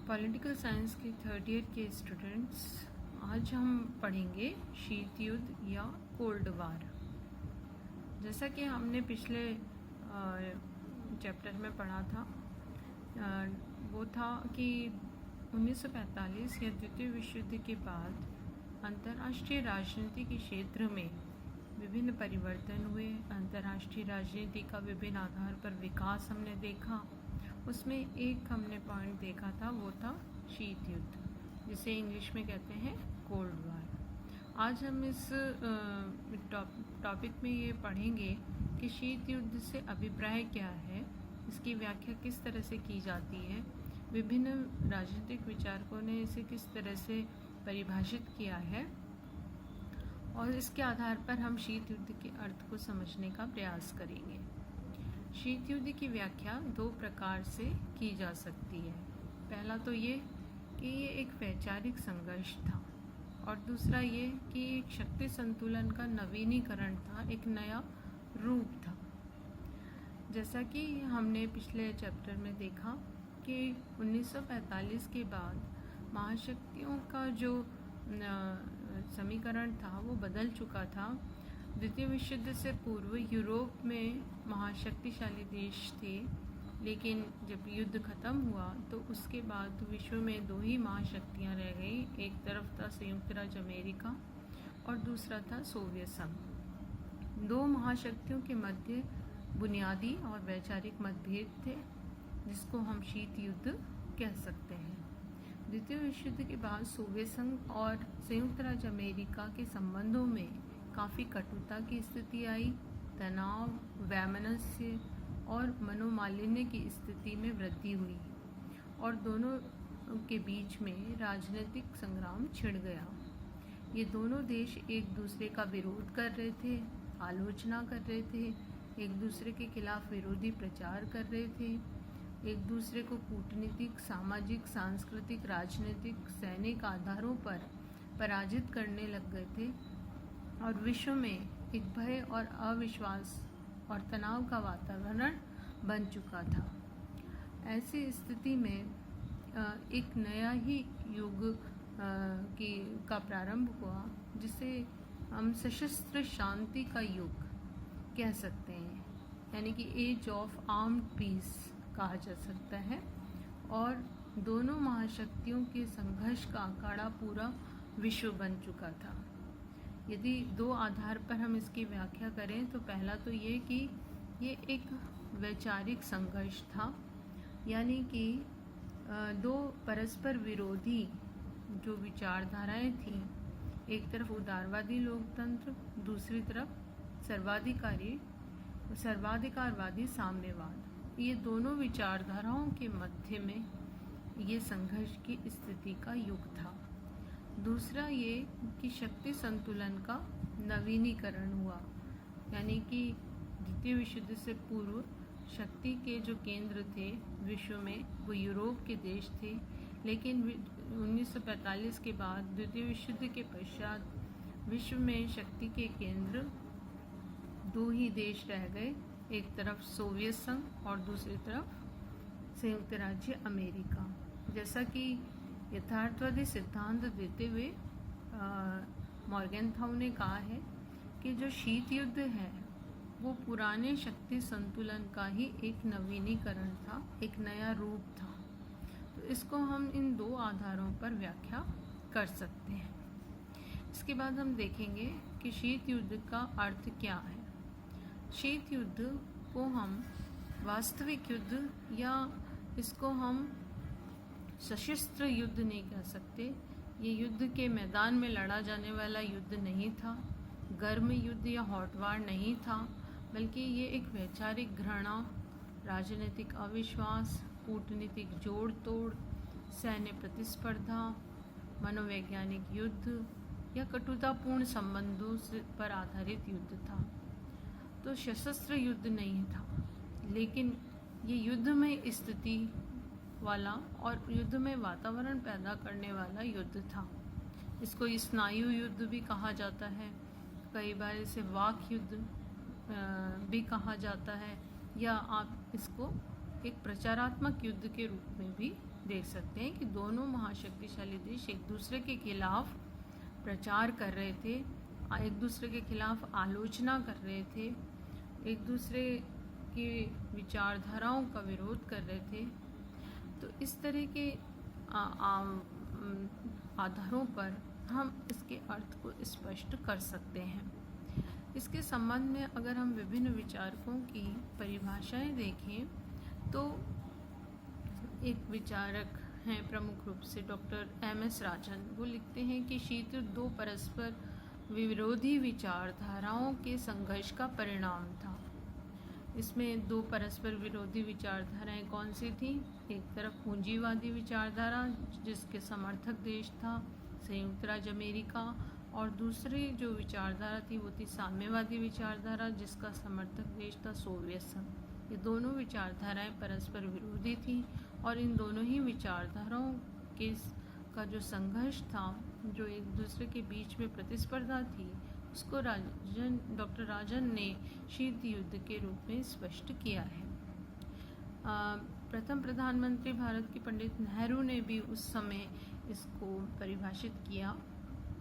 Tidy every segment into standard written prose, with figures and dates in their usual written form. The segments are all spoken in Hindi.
पॉलिटिकल साइंस के थर्ड ईयर के स्टूडेंट्स, आज हम पढ़ेंगे शीत युद्ध या कोल्ड वार। जैसा कि हमने पिछले चैप्टर में पढ़ा था, वो था कि 1945 या द्वितीय विश्व युद्ध के बाद अंतर्राष्ट्रीय राजनीति के क्षेत्र में विभिन्न परिवर्तन हुए। अंतर्राष्ट्रीय राजनीति का विभिन्न आधार पर विकास हमने देखा। उसमें एक हमने पॉइंट देखा था, वो था शीत युद्ध, जिसे इंग्लिश में कहते हैं कोल्ड वार। आज हम इस टॉपिक में ये पढ़ेंगे कि शीत युद्ध से अभिप्राय क्या है, इसकी व्याख्या किस तरह से की जाती है, विभिन्न राजनीतिक विचारकों ने इसे किस तरह से परिभाषित किया है, और इसके आधार पर हम शीत युद्ध के अर्थ को समझने का प्रयास करेंगे। शीत युद्ध की व्याख्या दो प्रकार से की जा सकती है। पहला तो ये कि ये एक वैचारिक संघर्ष था, और दूसरा ये कि एक शक्ति संतुलन का नवीनीकरण था, एक नया रूप था। जैसा कि हमने पिछले चैप्टर में देखा कि 1945 के बाद महाशक्तियों का जो समीकरण था वो बदल चुका था। द्वितीय विश्व युद्ध से पूर्व यूरोप में महाशक्तिशाली देश थे, लेकिन जब युद्ध खत्म हुआ तो उसके बाद विश्व में दो ही महाशक्तियां रह गई। एक तरफ था संयुक्त राज्य अमेरिका और दूसरा था सोवियत संघ। दो महाशक्तियों के मध्य बुनियादी और वैचारिक मतभेद थे, जिसको हम शीत युद्ध कह सकते हैं। द्वितीय विश्व युद्ध के बाद सोवियत संघ और संयुक्त राज्य अमेरिका के संबंधों में काफ़ी कटुता की स्थिति आई। तनाव, वैमनस्य और मनोमालिन्य की स्थिति में वृद्धि हुई और दोनों के बीच में राजनीतिक संग्राम छिड़ गया। ये दोनों देश एक दूसरे का विरोध कर रहे थे, आलोचना कर रहे थे, एक दूसरे के खिलाफ विरोधी प्रचार कर रहे थे, एक दूसरे को कूटनीतिक, सामाजिक, सांस्कृतिक, राजनीतिक, सैनिक आधारों पर पराजित करने लग गए थे, और विश्व में एक भय और अविश्वास और तनाव का वातावरण बन चुका था। ऐसी स्थिति में एक नया ही युग का प्रारंभ हुआ, जिसे हम सशस्त्र शांति का युग कह सकते हैं, यानी कि एज ऑफ आर्म्ड पीस कहा जा सकता है। और दोनों महाशक्तियों के संघर्ष का अखाड़ा पूरा विश्व बन चुका था। यदि दो आधार पर हम इसकी व्याख्या करें तो पहला तो ये कि ये एक वैचारिक संघर्ष था, यानी कि दो परस्पर विरोधी जो विचारधाराएं थीं, एक तरफ उदारवादी लोकतंत्र, दूसरी तरफ सर्वाधिकारवादी साम्यवाद। ये दोनों विचारधाराओं के मध्य में ये संघर्ष की स्थिति का युग था। दूसरा ये कि शक्ति संतुलन का नवीनीकरण हुआ, यानी कि द्वितीय विश्व युद्ध से पूर्व शक्ति के जो केंद्र थे विश्व में वो यूरोप के देश थे, लेकिन 1945 के बाद द्वितीय विश्व युद्ध के पश्चात विश्व में शक्ति के केंद्र दो ही देश रह गए, एक तरफ सोवियत संघ और दूसरी तरफ संयुक्त राज्य अमेरिका। जैसा कि यथार्थवादी सिद्धांत देते हुए मॉर्गेनथाउ ने कहा है कि जो शीत युद्ध है वो पुराने शक्ति संतुलन का ही एक नवीनीकरण था, एक नया रूप था। तो इसको हम इन दो आधारों पर व्याख्या कर सकते हैं। इसके बाद हम देखेंगे कि शीत युद्ध का अर्थ क्या है। शीत युद्ध को हम वास्तविक युद्ध या इसको हम सशस्त्र युद्ध नहीं कह सकते। ये युद्ध के मैदान में लड़ा जाने वाला युद्ध नहीं था, गर्म युद्ध या हॉट वार नहीं था, बल्कि ये एक वैचारिक घृणा, राजनीतिक अविश्वास, कूटनीतिक जोड़ तोड़, सैन्य प्रतिस्पर्धा, मनोवैज्ञानिक युद्ध या कटुतापूर्ण संबंधों पर आधारित युद्ध था। तो सशस्त्र युद्ध नहीं था, लेकिन ये युद्ध में स्थिति वाला और युद्ध में वातावरण पैदा करने वाला युद्ध था। इसको स्नायु युद्ध भी कहा जाता है, कई बार इसे वाक युद्ध भी कहा जाता है, या आप इसको एक प्रचारात्मक युद्ध के रूप में भी देख सकते हैं कि दोनों महाशक्तिशाली देश एक दूसरे के खिलाफ प्रचार कर रहे थे, एक दूसरे के खिलाफ आलोचना कर रहे थे, एक दूसरे की विचारधाराओं का विरोध कर रहे थे। तो इस तरह के आधारों पर हम इसके अर्थ को स्पष्ट कर सकते हैं। इसके संबंध में अगर हम विभिन्न विचारकों की परिभाषाएं देखें तो एक विचारक हैं प्रमुख रूप से डॉक्टर एम.एस. राजन। वो लिखते हैं कि शीत युद्ध दो परस्पर विरोधी विचारधाराओं के संघर्ष का परिणाम था। इसमें दो परस्पर विरोधी विचारधाराएं कौन सी थी? एक तरफ पूंजीवादी विचारधारा जिसके समर्थक देश था संयुक्त राज्य अमेरिका, और दूसरी जो विचारधारा थी वो थी साम्यवादी विचारधारा जिसका समर्थक देश था सोवियत संघ। ये दोनों विचारधाराएं परस्पर विरोधी थी और इन दोनों ही विचारधाराओं के का जो संघर्ष था, जो एक दूसरे के बीच में प्रतिस्पर्धा थी, उसको डॉक्टर राजन ने शीत युद्ध के रूप में स्पष्ट किया है। प्रथम प्रधानमंत्री भारत के पंडित नेहरू ने भी उस समय इसको परिभाषित किया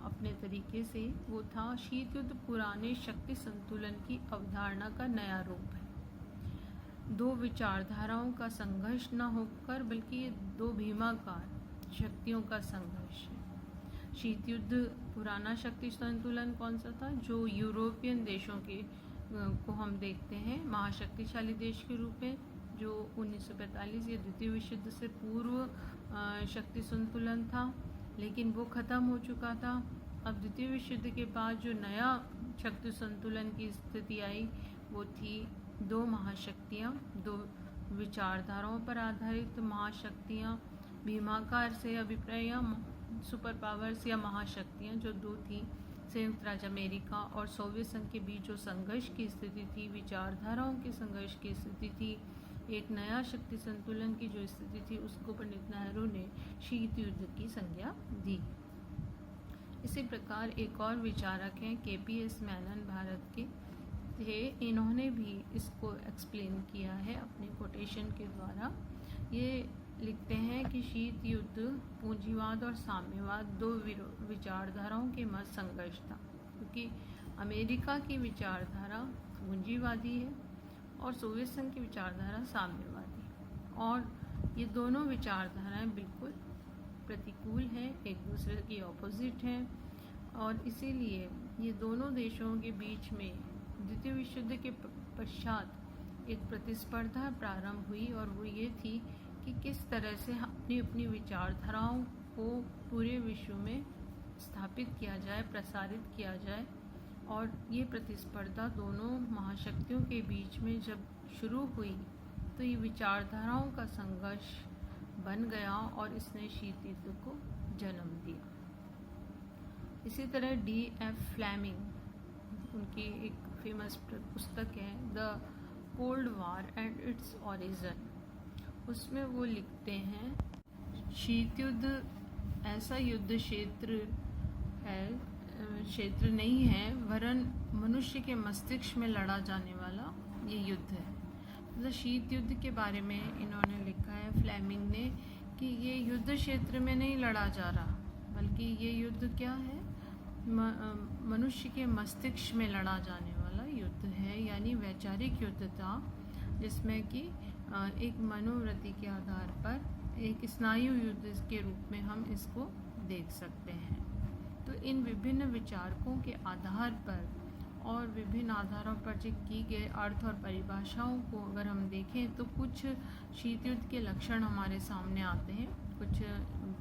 अपने तरीके से। वो था शीत युद्ध पुराने शक्ति संतुलन की अवधारणा का नया रूप है। दो विचारधाराओं का संघर्ष न होकर बल्कि ये दो भीमाकार शक्तियों का संघर्ष है। शीत युद्ध पुराना शक्ति संतुलन कौन सा था? जो यूरोपियन देशों के को हम देखते हैं महाशक्तिशाली देश के रूप में, जो 1945 या द्वितीय विश्व युद्ध से पूर्व शक्ति संतुलन था, लेकिन वो ख़त्म हो चुका था। अब द्वितीय विश्व युद्ध के बाद जो नया शक्ति संतुलन की स्थिति आई वो थी दो महाशक्तियाँ, दो विचारधाराओं पर आधारित महाशक्तियाँ, भीमाकार से अभिप्राय सुपर पावर्स या महाशक्तियाँ जो दो थी, संयुक्त राज्य अमेरिका और सोवियत संघ के बीच जो संघर्ष की स्थिति थी, विचारधाराओं के संघर्ष की स्थिति थी, एक नया शक्ति संतुलन की जो स्थिति थी, उसको पंडित नेहरू ने शीत युद्ध की संज्ञा दी। इसी प्रकार एक और विचारक हैं के.पी.एस. मेनन, भारत के थे। इन्होंने भी इसको एक्सप्लेन किया है अपने कोटेशन के द्वारा। ये लिखते हैं कि शीत युद्ध पूंजीवाद और साम्यवाद दो विचारधाराओं के मध्य संघर्ष था, क्योंकि अमेरिका की विचारधारा पूंजीवादी है और सोवियत संघ की विचारधारा साम्यवादी, और ये दोनों विचारधाराएं बिल्कुल प्रतिकूल हैं, एक दूसरे की ऑपोजिट हैं, और इसीलिए ये दोनों देशों के बीच में द्वितीय विश्व युद्ध के पश्चात एक प्रतिस्पर्धा प्रारंभ हुई, और वो ये थी कि किस तरह से अपनी अपनी विचारधाराओं को पूरे विश्व में स्थापित किया जाए, प्रसारित किया जाए। और ये प्रतिस्पर्धा दोनों महाशक्तियों के बीच में जब शुरू हुई तो ये विचारधाराओं का संघर्ष बन गया और इसने शीत युद्ध को जन्म दिया। इसी तरह D.F. फ्लेमिंग, उनकी एक फेमस पुस्तक है the cold war and its origin, उसमें वो लिखते हैं शीत युद्ध ऐसा युद्ध क्षेत्र नहीं है, वरन मनुष्य के मस्तिष्क में लड़ा जाने वाला ये युद्ध है। मतलब शीत युद्ध के बारे में इन्होंने लिखा है फ्लेमिंग ने कि ये युद्ध क्षेत्र में नहीं लड़ा जा रहा, बल्कि ये युद्ध क्या है, मनुष्य के मस्तिष्क में लड़ा जाने वाला युद्ध है। यानी वैचारिक युद्ध था जिसमें कि एक मनोवृत्ति के आधार पर एक स्नायु युद्ध के रूप में हम इसको देख सकते हैं। तो इन विभिन्न विचारकों के आधार पर और विभिन्न आधारों पर जो की गए अर्थ और परिभाषाओं को अगर हम देखें तो कुछ शीत युद्ध के लक्षण हमारे सामने आते हैं। कुछ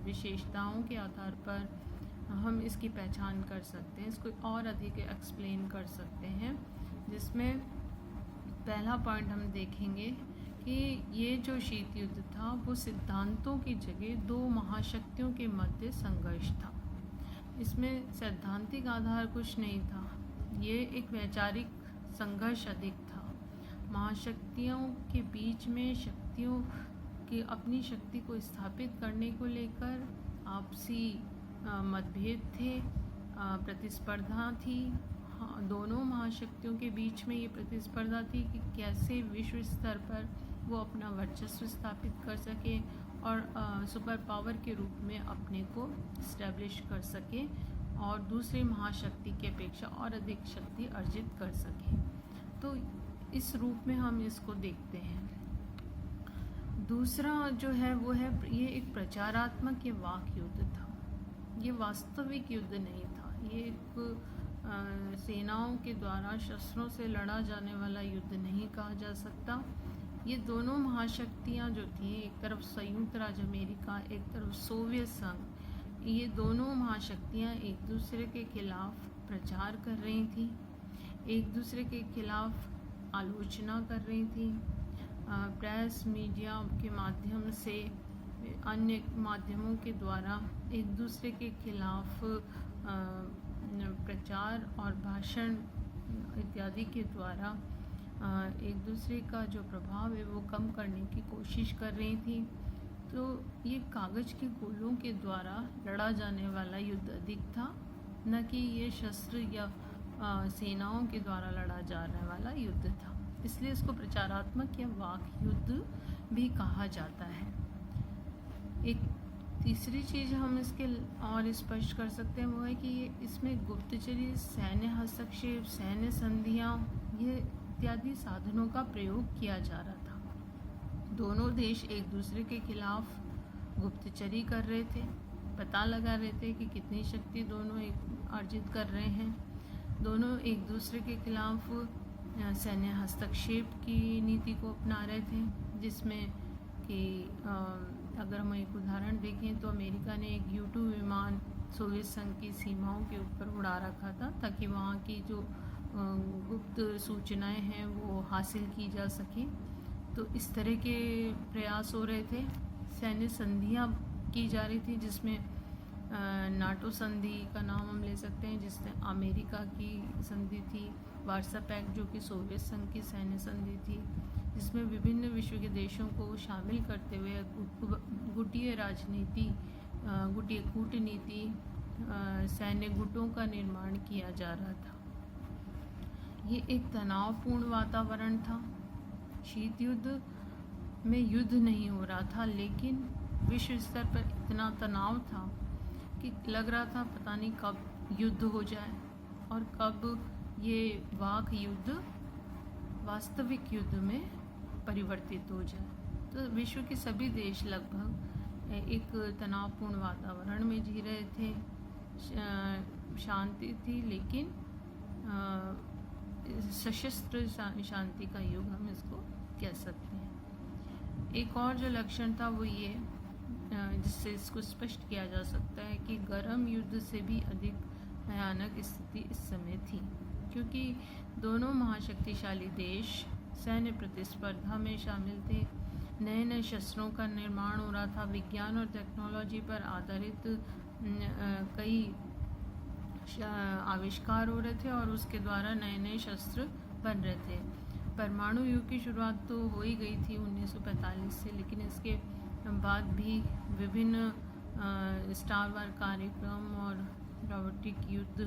विशेषताओं के आधार पर हम इसकी पहचान कर सकते हैं, इसको और अधिक एक्सप्लेन कर सकते हैं, जिसमें पहला पॉइंट हम देखेंगे कि ये जो शीत युद्ध था वो सिद्धांतों की जगह दो महाशक्तियों के मध्य संघर्ष था। इसमें सैद्धांतिक आधार कुछ नहीं था, ये एक वैचारिक संघर्ष अधिक था। महाशक्तियों के बीच में शक्तियों की अपनी शक्ति को स्थापित करने को लेकर आपसी मतभेद थे, प्रतिस्पर्धा थी। दोनों महाशक्तियों के बीच में ये प्रतिस्पर्धा थी कि कैसे विश्व स्तर पर वो अपना वर्चस्व स्थापित कर सके और सुपर पावर के रूप में अपने को इस्टेब्लिश कर सके और दूसरी महाशक्ति की अपेक्षा और अधिक शक्ति अर्जित कर सके। तो इस रूप में हम इसको देखते हैं। दूसरा जो है वो है, ये एक प्रचारात्मक ये वाक युद्ध था, ये वास्तविक युद्ध नहीं था। ये एक सेनाओं के द्वारा शस्त्रों से लड़ा जाने वाला युद्ध नहीं कहा जा सकता। ये दोनों महाशक्तियाँ जो थी, एक तरफ संयुक्त राज्य अमेरिका, एक तरफ सोवियत संघ, ये दोनों महाशक्तियाँ एक दूसरे के खिलाफ प्रचार कर रही थी, एक दूसरे के खिलाफ आलोचना कर रही थी। प्रेस मीडिया के माध्यम से, अन्य माध्यमों के द्वारा एक दूसरे के खिलाफ प्रचार और भाषण इत्यादि के द्वारा एक दूसरे का जो प्रभाव है वो कम करने की कोशिश कर रही थी। तो ये कागज़ के गोलों के द्वारा लड़ा जाने वाला युद्ध अधिक था, न कि ये शस्त्र या सेनाओं के द्वारा लड़ा जाने वाला युद्ध था। इसलिए इसको प्रचारात्मक या वाक युद्ध भी कहा जाता है। एक तीसरी चीज़ हम इसके और स्पष्ट कर सकते हैं वो है कि ये इसमें गुप्तचरी, सैन्य हस्तक्षेप, सैन्य संधियाँ, ये इत्यादि साधनों का प्रयोग किया जा रहा था। दोनों देश एक दूसरे के खिलाफ गुप्तचरी कर रहे थे, पता लगा रहे थे कि कितनी शक्ति दोनों एक अर्जित कर रहे हैं। दोनों एक दूसरे के खिलाफ सैन्य हस्तक्षेप की नीति को अपना रहे थे, जिसमें कि अगर हम एक उदाहरण देखें तो अमेरिका ने एक U-2 विमान सोवियत संघ की सीमाओं के ऊपर उड़ा रखा था, ताकि वहाँ की जो गुप्त सूचनाएं हैं वो हासिल की जा सकें। तो इस तरह के प्रयास हो रहे थे। सैन्य संधियाँ की जा रही थी, जिसमें नाटो संधि का नाम हम ले सकते हैं, जिसमें अमेरिका की संधि थी, वार्सा पैक्ट जो कि सोवियत संघ की सैन्य संधि थी, जिसमें विभिन्न विश्व के देशों को शामिल करते हुए गुटीय राजनीति, गुटीय कूटनीति, सैन्य गुटों का निर्माण किया जा रहा था। ये एक तनावपूर्ण वातावरण था। शीत युद्ध में युद्ध नहीं हो रहा था, लेकिन विश्व स्तर पर इतना तनाव था कि लग रहा था पता नहीं कब युद्ध हो जाए और कब ये वाक युद्ध वास्तविक युद्ध में परिवर्तित हो जाए। तो विश्व के सभी देश लगभग एक तनावपूर्ण वातावरण में जी रहे थे। शांति थी, लेकिन सशस्त्र शांति का युग हम इसको कह सकते हैं। एक और जो लक्षण था वो ये, जिससे इसको स्पष्ट किया जा सकता है कि गर्म युद्ध से भी अधिक भयानक स्थिति इस समय थी, क्योंकि दोनों महाशक्तिशाली देश सैन्य प्रतिस्पर्धा में शामिल थे। नए नए शस्त्रों का निर्माण हो रहा था। विज्ञान और टेक्नोलॉजी पर आधारित कई आविष्कार हो रहे थे और उसके द्वारा नए नए शस्त्र बन रहे थे। परमाणु युग की शुरुआत तो हो ही गई थी 1945 से, लेकिन इसके बाद भी विभिन्न स्टार वार कार्यक्रम और रोबोटिक युद्ध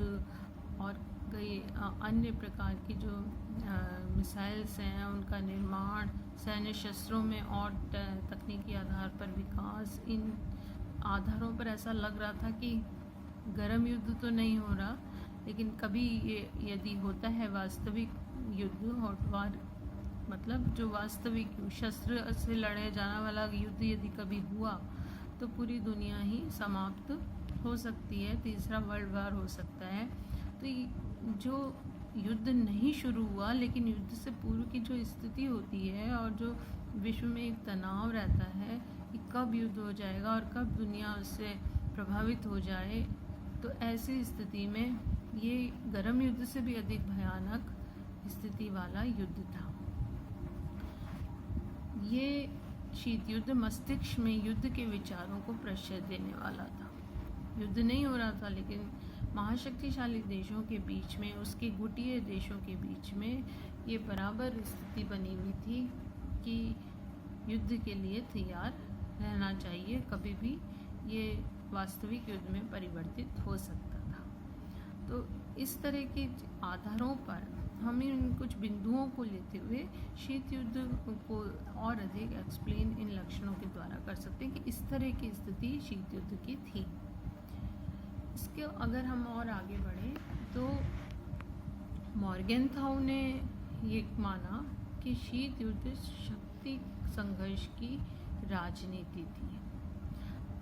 और कई अन्य प्रकार की जो मिसाइल्स हैं उनका निर्माण, सैन्य शस्त्रों में और तकनीकी आधार पर विकास, इन आधारों पर ऐसा लग रहा था कि गर्म युद्ध तो नहीं हो रहा, लेकिन कभी ये यदि होता है वास्तविक युद्ध, हॉट वार मतलब जो वास्तविक शस्त्र से लड़े जाने वाला युद्ध यदि कभी हुआ तो पूरी दुनिया ही समाप्त हो सकती है, तीसरा वर्ल्ड वार हो सकता है। तो जो युद्ध नहीं शुरू हुआ, लेकिन युद्ध से पूर्व की जो स्थिति होती है और जो विश्व में एक तनाव रहता है कि कब युद्ध हो जाएगा और कब दुनिया उससे प्रभावित हो जाए, तो ऐसी स्थिति में ये गर्म युद्ध से भी अधिक भयानक स्थिति वाला युद्ध था। ये शीत युद्ध मस्तिष्क में युद्ध के विचारों को प्रश्रय देने वाला था। युद्ध नहीं हो रहा था, लेकिन महाशक्तिशाली देशों के बीच में, उसके गुटीय देशों के बीच में ये बराबर स्थिति बनी हुई थी कि युद्ध के लिए तैयार रहना चाहिए, कभी भी ये वास्तविक युद्ध में परिवर्तित हो सकता था। तो इस तरह के आधारों पर हम इन कुछ बिंदुओं को लेते हुए शीत युद्ध को और अधिक एक्सप्लेन इन लक्षणों के द्वारा कर सकते हैं कि इस तरह की स्थिति शीत युद्ध की थी। इसके अगर हम और आगे बढ़े तो मॉर्गेनथाउ ने ये माना कि शीत युद्ध शक्ति संघर्ष की राजनीति थी।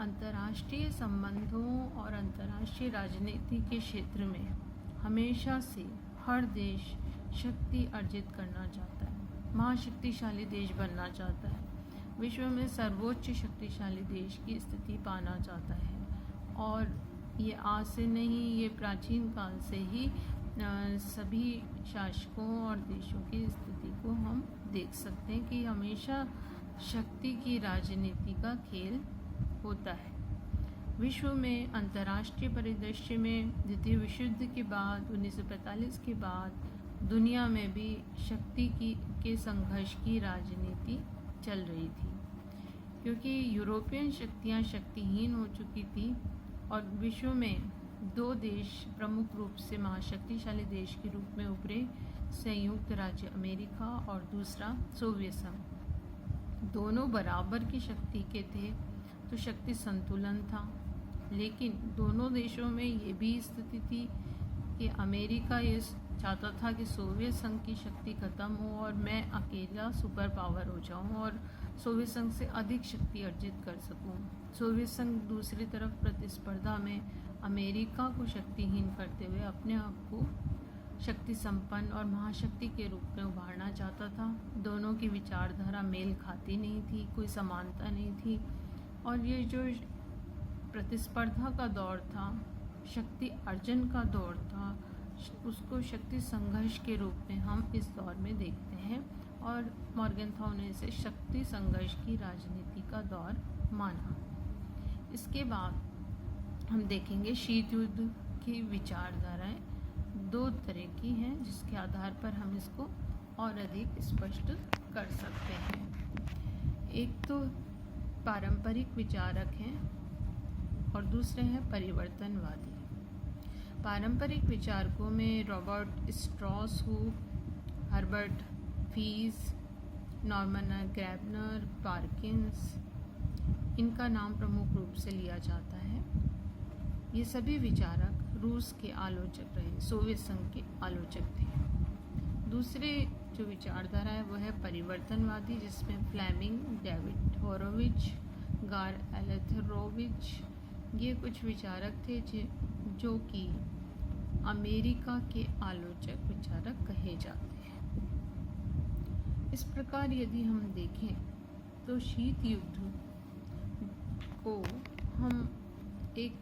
अंतर्राष्ट्रीय संबंधों और अंतर्राष्ट्रीय राजनीति के क्षेत्र में हमेशा से हर देश शक्ति अर्जित करना चाहता है, महाशक्तिशाली देश बनना चाहता है, विश्व में सर्वोच्च शक्तिशाली देश की स्थिति पाना चाहता है। और ये आज से नहीं, ये प्राचीन काल से ही सभी शासकों और देशों की स्थिति को हम देख सकते हैं कि हमेशा शक्ति की राजनीति का खेल होता है। विश्व में अंतर्राष्ट्रीय परिदृश्य में द्वितीय विश्व युद्ध के बाद 1945 के बाद दुनिया में भी शक्ति के संघर्ष की राजनीति चल रही थी, क्योंकि यूरोपियन शक्तियां शक्तिहीन हो चुकी थी और विश्व में दो देश प्रमुख रूप से महाशक्तिशाली देश के रूप में उभरे, संयुक्त राज्य अमेरिका और दूसरा सोवियत संघ। दोनों बराबर की शक्ति के थे तो शक्ति संतुलन था, लेकिन दोनों देशों में ये भी स्थिति थी कि अमेरिका ये चाहता था कि सोवियत संघ की शक्ति खत्म हो और मैं अकेला सुपर पावर हो जाऊं और सोवियत संघ से अधिक शक्ति अर्जित कर सकूं। सोवियत संघ दूसरी तरफ प्रतिस्पर्धा में अमेरिका को शक्तिहीन करते हुए अपने आप को शक्ति संपन्न और महाशक्ति के रूप में उभारना चाहता था। दोनों की विचारधारा मेल खाती नहीं थी, कोई समानता नहीं थी और ये जो प्रतिस्पर्धा का दौर था, शक्ति अर्जन का दौर था, उसको शक्ति संघर्ष के रूप में हम इस दौर में देखते हैं और मॉर्गेनथाउ ने इसे शक्ति संघर्ष की राजनीति का दौर माना। इसके बाद हम देखेंगे शीत युद्ध की विचारधाराएं दो तरह की हैं, जिसके आधार पर हम इसको और अधिक स्पष्ट कर सकते हैं। एक तो पारंपरिक विचारक हैं और दूसरे हैं परिवर्तनवादी। पारंपरिक विचारकों में Robert Strauss, Herbert Feis, Norman Graebner, Perkins, इनका नाम प्रमुख रूप से लिया जाता है। ये सभी विचारक रूस के आलोचक रहे, सोवियत संघ के आलोचक थे। दूसरे जो विचारधारा है वो है परिवर्तनवादी, जिसमें फ्लेमिंग, डेविड होरोविच, गार एलेथरोविच, ये कुछ विचारक थे जो कि अमेरिका के आलोचक विचारक कहे जाते हैं। इस प्रकार यदि हम देखें तो शीत युद्ध को हम एक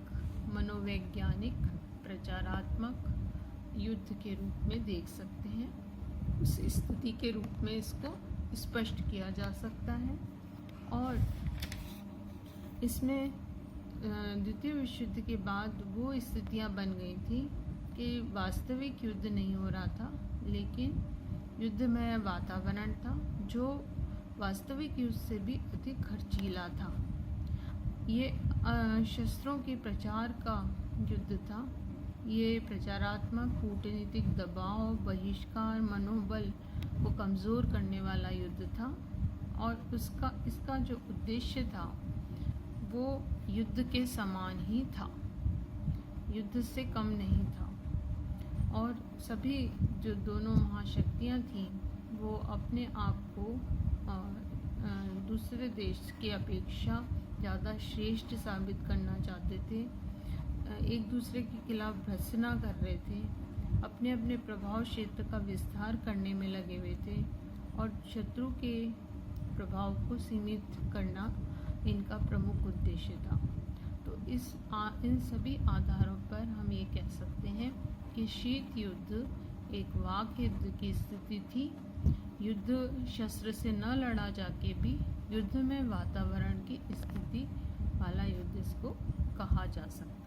मनोवैज्ञानिक प्रचारात्मक युद्ध के रूप में देख सकते हैं। उस स्थिति के रूप में इसको स्पष्ट किया जा सकता है और इसमें द्वितीय विश्व युद्ध के बाद वो स्थितियां बन गई थी कि वास्तविक युद्ध नहीं हो रहा था, लेकिन युद्धमय वातावरण था जो वास्तविक युद्ध से भी अधिक खर्चीला था। ये शस्त्रों के प्रचार का युद्ध था। ये प्रचारात्मक, कूटनीतिक दबाव, बहिष्कार, मनोबल को कमज़ोर करने वाला युद्ध था और इसका जो उद्देश्य था वो युद्ध के समान ही था, युद्ध से कम नहीं था। और सभी जो दोनों महाशक्तियाँ थीं वो अपने आप को दूसरे देश की अपेक्षा ज़्यादा श्रेष्ठ साबित करना चाहते थे, एक दूसरे के खिलाफ भर्त्सना कर रहे थे, अपने अपने प्रभाव क्षेत्र का विस्तार करने में लगे हुए थे और शत्रु के प्रभाव को सीमित करना इनका प्रमुख उद्देश्य था। तो इन सभी आधारों पर हम ये कह सकते हैं कि शीत युद्ध एक वाक युद्ध की स्थिति थी। युद्ध शस्त्र से न लड़ा जाके भी युद्ध में वातावरण की स्थिति वाला युद्ध इसको कहा जा सकता है।